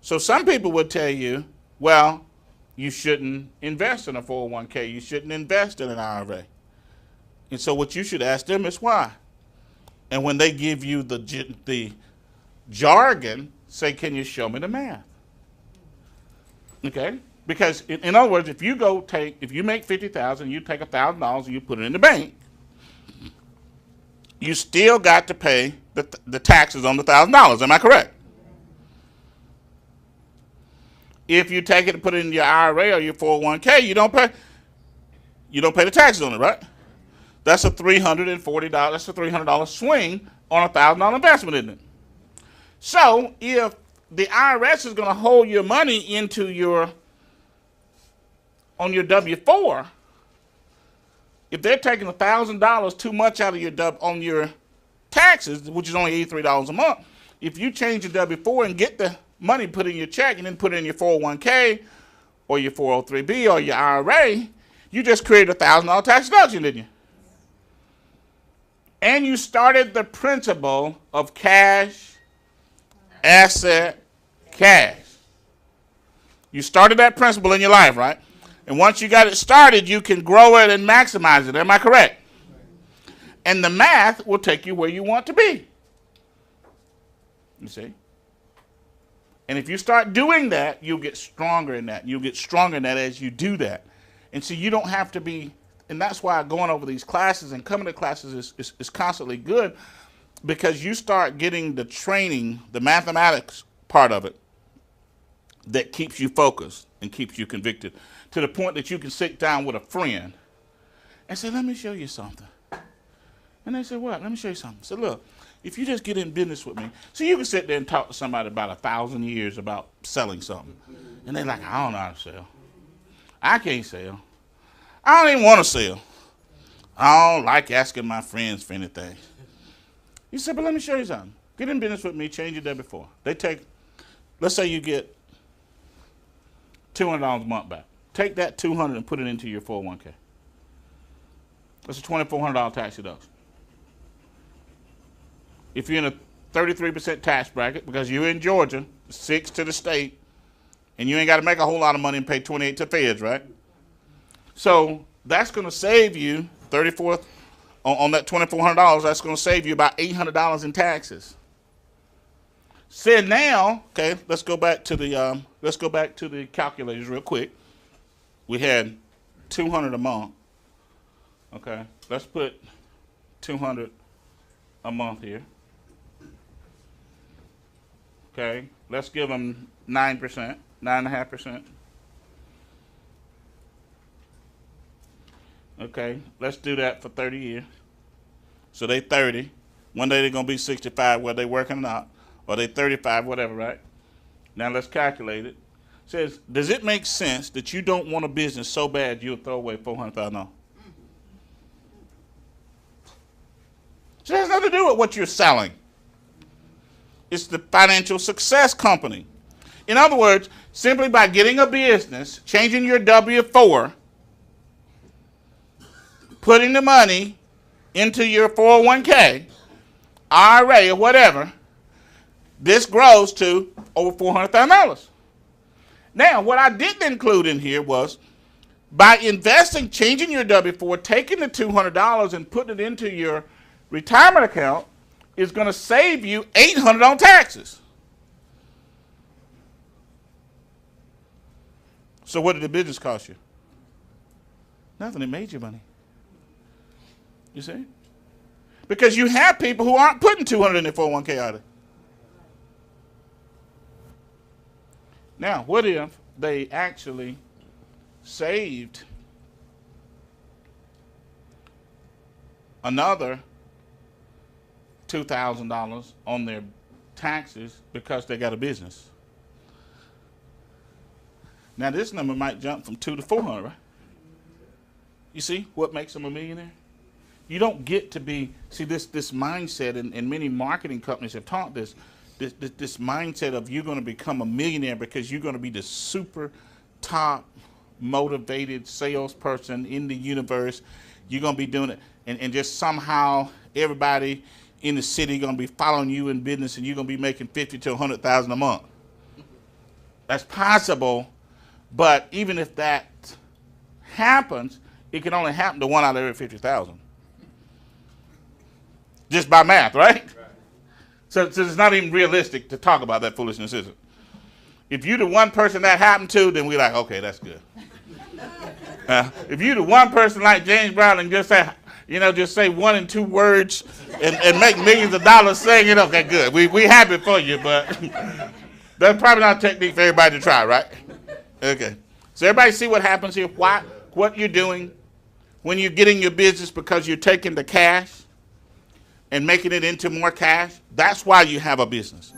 So some people would tell you, well, you shouldn't invest in a 401k. You shouldn't invest in an IRA. And so what you should ask them is why. And when they give you the jargon, say, can you show me the math? Okay? Because in other words, if you make $50,000, you take $1,000 and you put it in the bank, you still got to pay the taxes on the $1,000. Am I correct? If you take it and put it in your IRA or your 401k, you don't pay the taxes on it, right? That's a $340. That's a $300 swing on a $1,000 investment, isn't it? So if the IRS is going to hold your money on your W-4, if they're taking $1,000 too much out of on your taxes, which is only $83 a month, if you change your W-4 and get the money put in your check and then put it in your 401k or your 403b or your IRA, you just created a $1,000 tax deduction, didn't you? And you started the principle of cash, asset, cash. You started that principle in your life, right? And once you got it started, you can grow it and maximize it. Am I correct? And the math will take you where you want to be. You see? And if you start doing that, you'll get stronger in that. You'll get stronger in that as you do that. And so you don't have to be, and that's why going over these classes and coming to classes is constantly good, because you start getting the training, the mathematics part of it, that keeps you focused and keeps you convicted to the point that you can sit down with a friend and say, let me show you something. And they say, what? Let me show you something. I said, look, if you just get in business with me, so you can sit there and talk to somebody about 1,000 years about selling something. And they're like, I don't know how to sell. I can't sell. I don't even want to sell. I don't like asking my friends for anything. You said, but let me show you something. Get in business with me, change your W-4. They take, let's say you get $200 a month back. Take that $200 and put it into your 401k. That's a $2,400 tax deduction. If you're in a 33% tax bracket, because you're in Georgia, 6 to the state, and you ain't got to make a whole lot of money and pay 28 to feds, right? So that's going to save you 34 on that $2,400. That's going to save you about $800 in taxes. So now, okay, let's go back to the calculators real quick. We had $200 a month. Okay, let's put $200 a month here. Okay, let's give them 9%, 9.5%. Okay, let's do that for 30 years. So they 30. One day they're going to be 65, whether they working or not, or they 35, whatever, right? Now let's calculate it. It says, does it make sense that you don't want a business so bad you'll throw away $400,000? So it has nothing to do with what you're selling. It's the financial success company. In other words, simply by getting a business, changing your W-4, putting the money into your 401k, IRA, or whatever, this grows to over $400,000. Now, what I didn't include in here was by investing, changing your W-4, taking the $200 and putting it into your retirement account is going to save you $800 on taxes. So what did the business cost you? Nothing. It made you money. You see? Because you have people who aren't putting $200 in their 401k either. Now, what if they actually saved another $2,000 on their taxes because they got a business? Now, this number might jump from 2 to 400, right? You see what makes them a millionaire? You don't get to be, see, this mindset, and many marketing companies have taught this mindset of you're going to become a millionaire because you're going to be the super top motivated salesperson in the universe. You're going to be doing it, and just somehow everybody in the city going to be following you in business, and you're going to be making $50,000 to $100,000 a month. That's possible, but even if that happens, it can only happen to 1 out of every 50,000. Just by math, right? So it's not even realistic to talk about that foolishness, is it? If you're the one person that happened to, then we're like, okay, that's good. If you're the one person like James Brown and just say 1 and 2 words and make millions of dollars saying, okay, good. We happy for you, but that's probably not a technique for everybody to try, right? Okay. So everybody see what happens here? What you're doing when you're getting your business because you're taking the cash and making it into more cash? That's why you have a business.